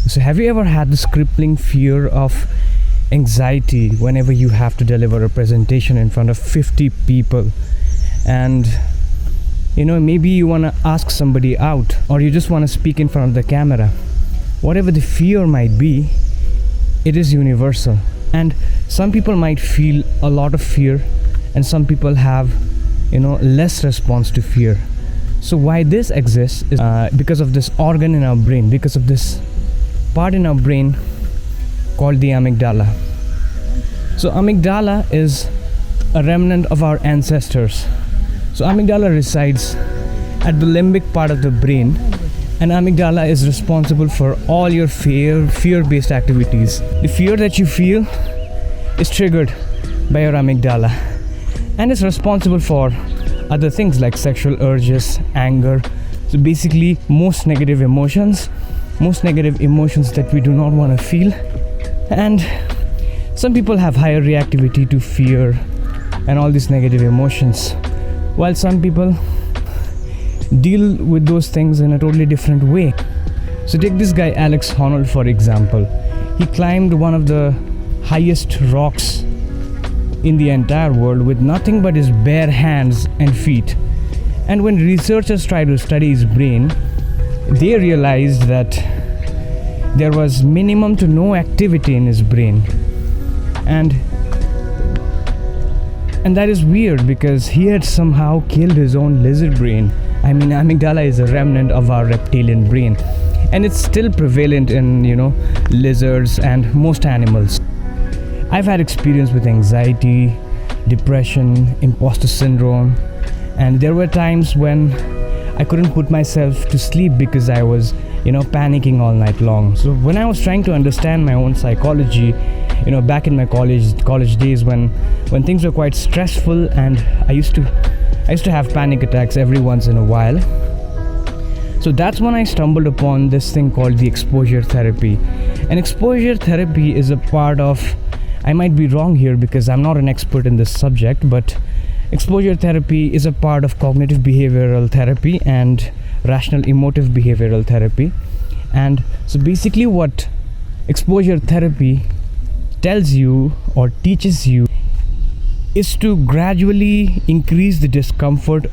So have you ever had this crippling fear of anxiety whenever you have to deliver a presentation in front of 50 people, and maybe you want to ask somebody out, or you just want to speak in front of the camera? Whatever the fear might be, it is universal, and some people might feel a lot of fear and some people have less response to fear. So why this exists is because of this organ in our brain, because of this part in our brain called the amygdala. So amygdala is a remnant of our ancestors. So amygdala resides at the limbic part of the brain, and amygdala is responsible for all your fear-based activities. The fear that you feel is triggered by your amygdala, and is responsible for other things like sexual urges, anger. So basically most negative emotions that we do not want to feel. And some people have higher reactivity to fear and all these negative emotions, while some people deal with those things in a totally different way. So take this guy Alex Honnold for example. He climbed one of the highest rocks in the entire world with nothing but his bare hands and feet. And when researchers tried to study his brain, they realized that there was minimum to no activity in his brain. And that is weird because he had somehow killed his own lizard brain. I mean, amygdala is a remnant of our reptilian brain, and it's still prevalent in lizards and most animals. I've had experience with anxiety, depression, imposter syndrome, and there were times when I couldn't put myself to sleep because I was panicking all night long. So when I was trying to understand my own psychology, back in my college days when things were quite stressful, and I used to have panic attacks every once in a while. So that's when I stumbled upon this thing called the exposure therapy. And exposure therapy is a part of, I might be wrong here because I'm not an expert in this subject, but exposure therapy is a part of cognitive behavioral therapy and rational emotive behavioral therapy. And so basically what exposure therapy tells you or teaches you is to gradually increase the discomfort,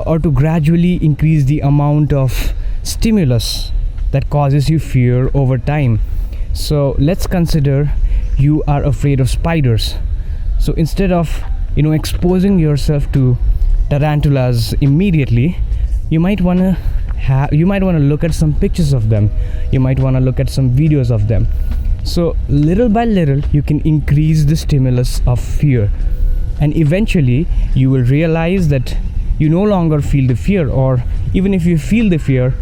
or to gradually increase the amount of stimulus that causes you fear over time. So let's consider you are afraid of spiders. So instead of exposing yourself to tarantulas immediately, you might want to look at some pictures of them. You might want to look at some videos of them. So little by little you can increase the stimulus of fear, and eventually you will realize that you no longer feel the fear, or even if you feel the fear,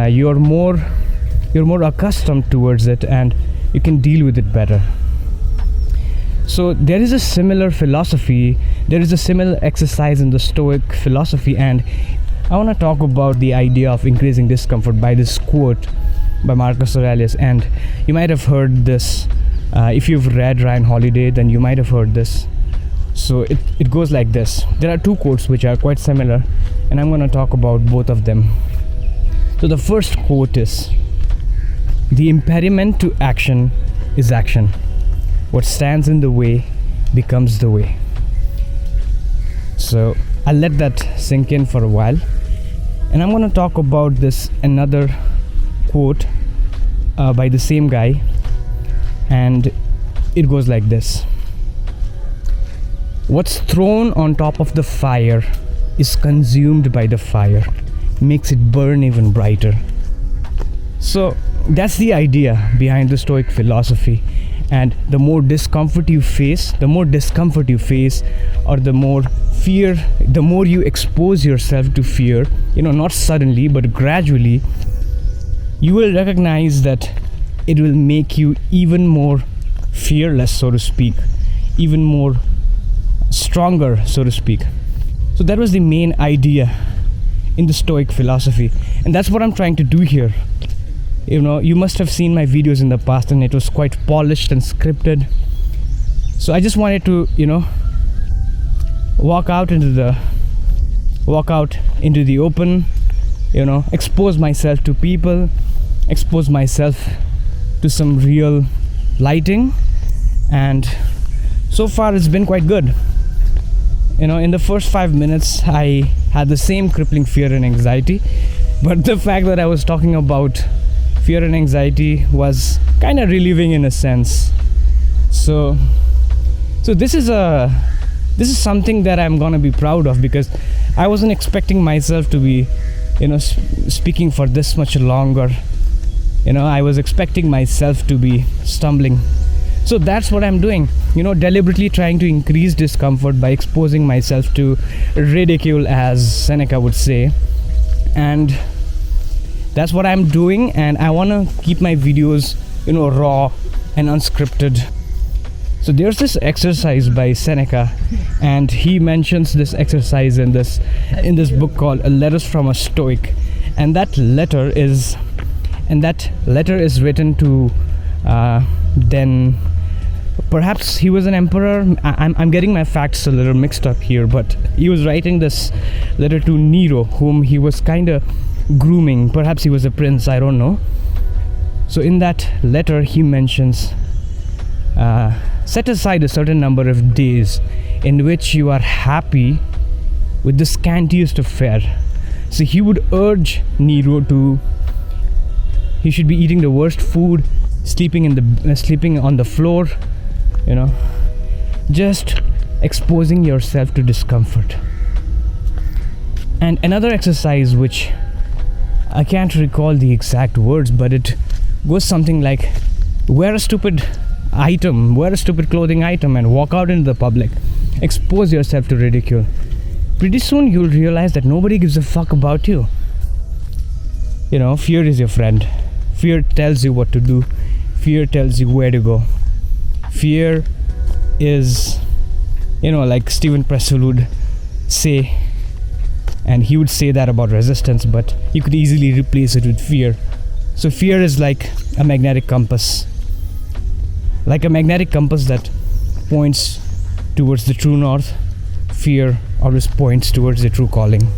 you're more accustomed towards it and you can deal with it better. So there is a similar philosophy, there is a similar exercise in the Stoic philosophy, and I want to talk about the idea of increasing discomfort by this quote by Marcus Aurelius. And you might have heard this, if you've read Ryan Holiday, then you might have heard this. So it goes like this. There are two quotes which are quite similar, and I'm going to talk about both of them. So the first quote is, "The impediment to action is action. What stands in the way becomes the way." So I'll let that sink in for a while, and I'm going to talk about this another quote by the same guy, and it goes like this: "What's thrown on top of the fire is consumed by the fire, makes it burn even brighter." So that's the idea behind the Stoic philosophy. And the more discomfort you face, or the more fear, the more you expose yourself to fear, not suddenly but gradually, you will recognize that it will make you even more fearless, so to speak, even more stronger, so to speak. So that was the main idea in the Stoic philosophy, and that's what I'm trying to do here. You must have seen my videos in the past, and it was quite polished and scripted. So I just wanted to walk out into the open, expose myself to people, expose myself to some real lighting, and so far it's been quite good. In the first 5 minutes I had the same crippling fear and anxiety, but the fact that I was talking about fear and anxiety was kind of relieving in a sense. So this is something that I'm gonna be proud of, because I wasn't expecting myself to be speaking for this much longer. I was expecting myself to be stumbling. So that's what I'm doing, deliberately trying to increase discomfort by exposing myself to ridicule, as Seneca would say. And that's what I'm doing, and I want to keep my videos raw and unscripted. So there's this exercise by Seneca, and he mentions this exercise in this book called Letters from a Stoic, and that letter is written to then perhaps he was an emperor. I'm getting my facts a little mixed up here, but he was writing this letter to Nero, whom he was kind of grooming. Perhaps he was a prince, I don't know. So in that letter he mentions, set aside a certain number of days in which you are happy with the scantiest of fare. So he would urge Nero he should be eating the worst food, sleeping on the floor, just exposing yourself to discomfort. And another exercise, which I can't recall the exact words, but it goes something like, wear a stupid clothing item and walk out into the public. Expose yourself to ridicule. Pretty soon you'll realize that nobody gives a fuck about you. Fear is your friend. Fear tells you what to do. Fear tells you where to go. Fear is, like Stephen Pressfield would say, and he would say that about resistance, but you could easily replace it with fear. So fear is like a magnetic compass. Like a magnetic compass that points towards the true north, fear always points towards the true calling.